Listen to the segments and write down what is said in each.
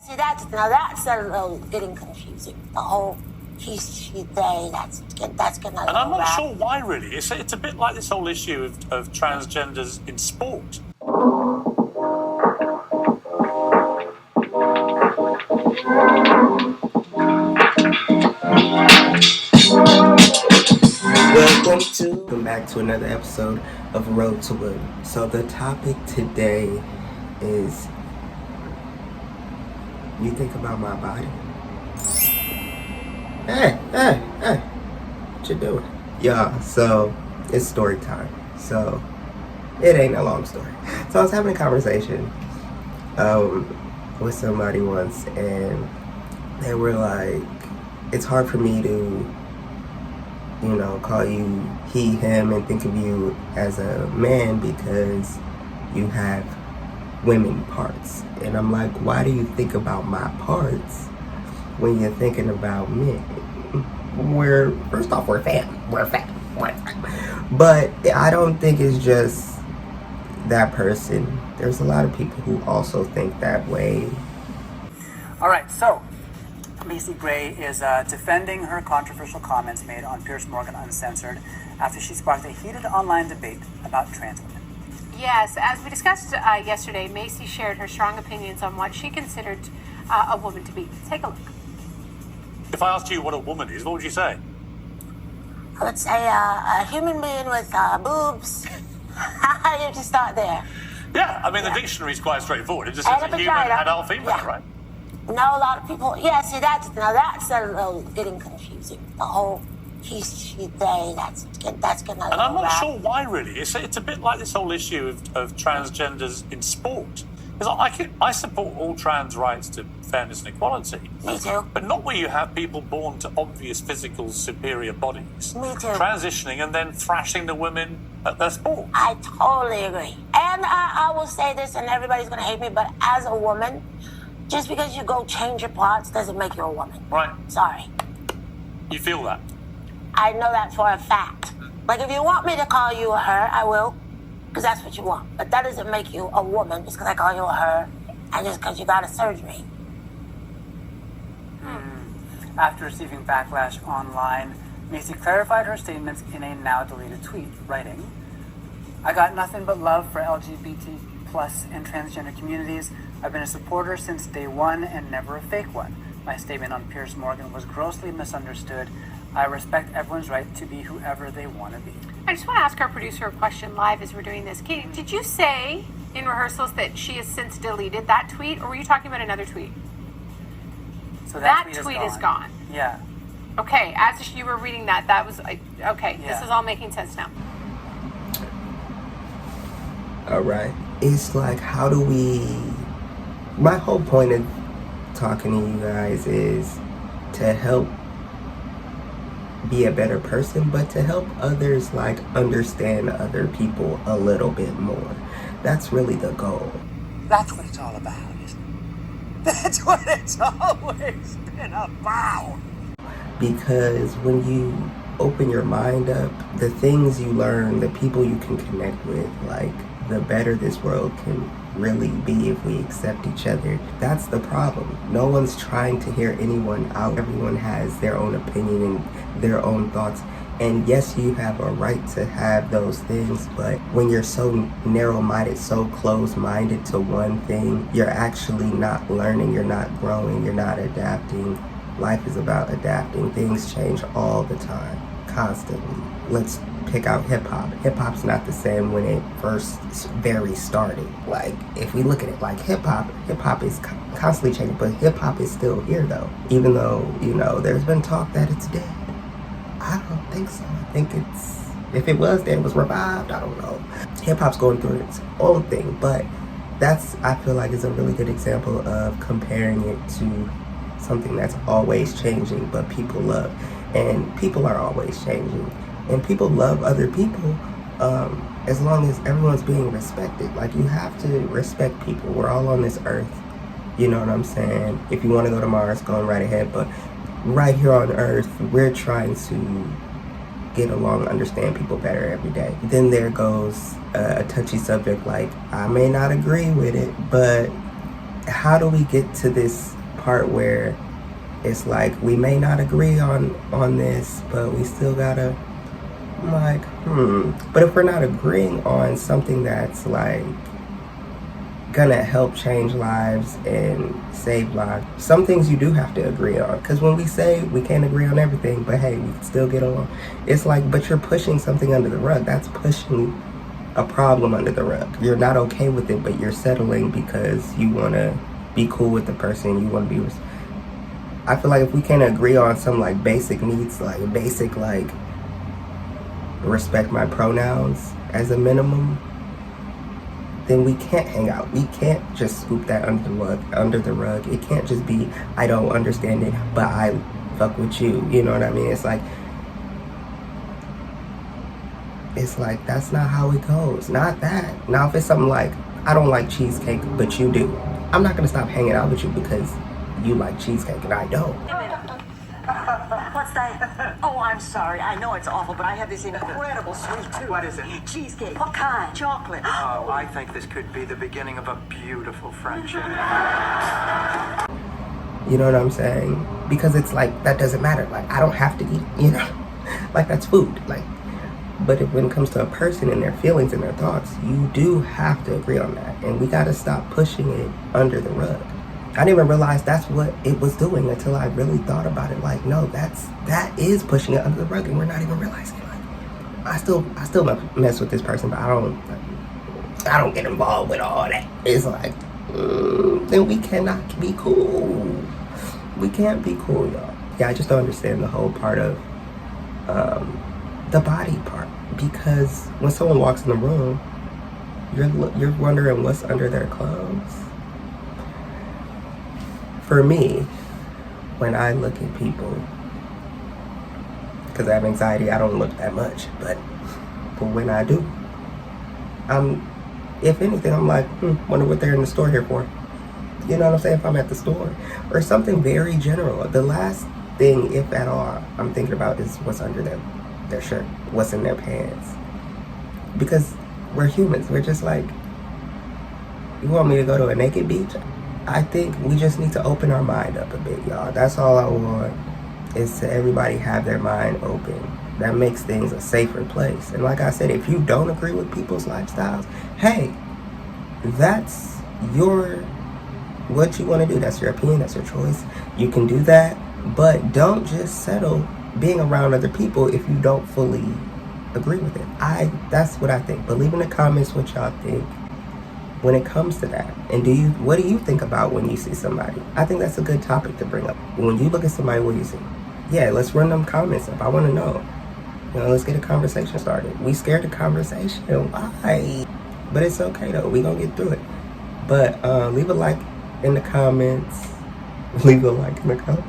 See, that's a little getting confusing. The whole he, she, they, that's gonna. And I'm not sure why, really. It's a bit like this whole issue of transgenders in sport. Welcome back to another episode of Road to Wood. So the topic today is, you think about my body? Hey, what you doing? Yeah, so it's story time. So it ain't a long story. So I was having a conversation with somebody once, and they were like, it's hard for me to call you he, him, and think of you as a man because you have women parts. And I'm like, why do you think about my parts when you're thinking about men? First off, we're fat. But I don't think it's just that person. There's a lot of people who also think that way. All right, so Maci Gray is defending her controversial comments made on Piers Morgan Uncensored after she sparked a heated online debate about trans women. Yes, as we discussed yesterday, Maci shared her strong opinions on what she considered a woman to be. Take a look. If I asked you what a woman is, what would you say? I would say a human being with boobs. You just start there. Yeah, I mean, the dictionary is quite straightforward. It just says And a a human, vagina. adult, female, Yeah. right? No, a lot of people. Yeah, see, that's a little getting confusing. The whole he, she, they, that's gonna. And I'm not sure why, really. It's a bit like this whole issue of transgenders in sport. Because I support all trans rights to fairness and equality. Me too. But not where you have people born to obvious physical superior bodies. Me too. Transitioning and then thrashing the women at their sport. I totally agree. And I will say this, and everybody's gonna hate me, but as a woman, just because you go change your parts doesn't make you a woman. Right. Sorry. You feel that? I know that for a fact. Like, if you want me to call you a her, I will, because that's what you want. But that doesn't make you a woman just because I call you a her and just because you got a surgery. After receiving backlash online, Maci clarified her statements in a now-deleted tweet, writing, "I got nothing but love for LGBT plus and transgender communities. I've been a supporter since day one and never a fake one. My statement on Piers Morgan was grossly misunderstood. I respect everyone's right to be whoever they want to be." I just want to ask our producer a question live as we're doing this. Katie, did you say in rehearsals that she has since deleted that tweet, or were you talking about another tweet? So That tweet is gone. Yeah. Okay, as you were reading that was okay. Yeah. This is all making sense now. All right. It's like, how do we... My whole point of talking to you guys is to help be a better person, but to help others, like, understand other people a little bit more. That's really the goal. That's what it's all about, isn't it? That's what it's always been about. Because when you open your mind up, the things you learn, the people you can connect with, like, the better this world can really be if we accept each other. That's the problem. No one's trying to hear anyone out. Everyone has their own opinion and their own thoughts. And yes, you have a right to have those things, but when you're so narrow-minded, so closed-minded to one thing, you're actually not learning, you're not growing, you're not adapting. Life is about adapting. Things change all the time, constantly. Let's pick out hip-hop. Hip-hop's not the same when it first very started. Like, if we look at it like hip-hop is constantly changing, but hip-hop is still here, though. Even though, there's been talk that it's dead. I don't think so. I think if it was dead, it was revived, I don't know. Hip-hop's going through its own thing, but I feel like is a really good example of comparing it to something that's always changing, but people love. And people are always changing. And people love other people as long as everyone's being respected. Like, you have to respect people. We're all on this earth. You know what I'm saying? If you want to go to Mars, go right ahead. But right here on earth, we're trying to get along and understand people better every day. Then there goes a touchy subject like, I may not agree with it, but how do we get to this part where it's like we may not agree on this, but we still gotta, I'm like, but if we're not agreeing on something that's like gonna help change lives and save lives, some things you do have to agree on. Because when we say we can't agree on everything, but hey, we can still get along, it's like, but you're pushing something under the rug. That's pushing a problem under the rug. You're not okay with it, but you're settling because you want to be cool with the person. You want to be. I feel like if we can't agree on some like basic needs, like basic like respect my pronouns as a minimum, then we can't hang out. We can't just scoop that under the rug. It can't just be, I don't understand it, but I fuck with you. You know what I mean? It's like that's not how it goes. Not that. Now if it's something like, I don't like cheesecake, but you do, I'm not gonna stop hanging out with you because you like cheesecake and I don't. What's that? Oh, I'm sorry. I know it's awful, but I have this incredible sweet tooth. What is it? Cheesecake. What kind? Chocolate. Oh, I think this could be the beginning of a beautiful friendship. You know what I'm saying? Because it's like, that doesn't matter. Like, I don't have to eat, you know? Like, that's food. Like, but when it comes to a person and their feelings and their thoughts, you do have to agree on that. And we gotta stop pushing it under the rug. I didn't even realize that's what it was doing until I really thought about it. Like, no, that is pushing it under the rug, and we're not even realizing it. Like, I still mess with this person, but I don't get involved with all that. It's like, then we cannot be cool. We can't be cool, y'all. Yeah, I just don't understand the whole part of the body part, because when someone walks in the room, you're wondering what's under their clothes. For me, when I look at people, because I have anxiety, I don't look that much, but when I do, if anything, I'm like, wonder what they're in the store here for. You know what I'm saying? If I'm at the store, or something very general. The last thing, if at all, I'm thinking about is what's under their shirt, what's in their pants. Because we're humans. We're just like, you want me to go to a naked beach? I think we just need to open our mind up a bit, y'all. That's all I want, is to everybody have their mind open. That makes things a safer place. And like I said, if you don't agree with people's lifestyles, hey, that's what you want to do. That's your opinion, that's your choice. You can do that, but don't just settle being around other people if you don't fully agree with it. That's what I think. But leave in the comments what y'all think when it comes to that. And what do you think about when you see somebody? I think that's a good topic to bring up. When you look at somebody, what do you see? Yeah, let's run them comments up. I want to know. You know, let's get a conversation started. We scared the conversation. Why? But it's okay though. We gonna get through it. But leave a like in the comments. Leave a like in the comments.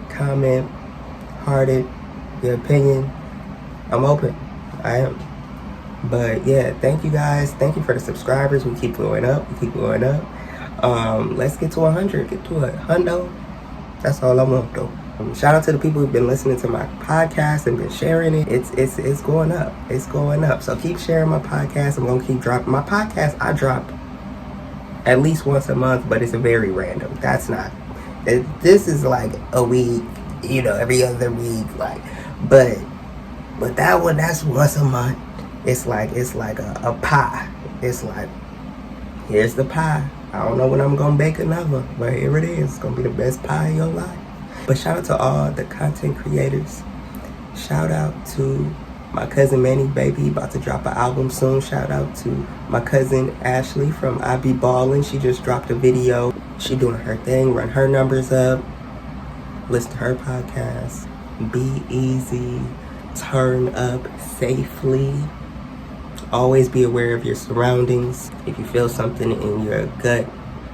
Comment, heart it, your opinion. I'm open. I am. But yeah, thank you guys. Thank you for the subscribers. We keep going up. Let's get to 100. Get to 100. That's all I want though. Shout out to the people who've been listening to my podcast and been sharing it. It's going up. It's going up. So keep sharing my podcast. I'm gonna keep dropping my podcast. I drop at least once a month, but it's very random. That's not. This is like a week, you know, every other week, like. But that one, that's once a month. It's like a pie. It's like, here's the pie. I don't know when I'm gonna bake another, but here it is. It's gonna be the best pie in your life. But shout out to all the content creators. Shout out to my cousin Manny Baby, about to drop an album soon. Shout out to my cousin Ashley from I Be Ballin'. She just dropped a video. She doing her thing, run her numbers up. Listen to her podcast. Be easy, turn up safely. Always be aware of your surroundings. If you feel something in your gut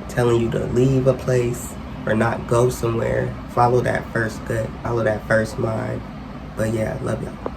telling you to leave a place or not go somewhere, follow that first gut, follow that first mind. But yeah, love y'all.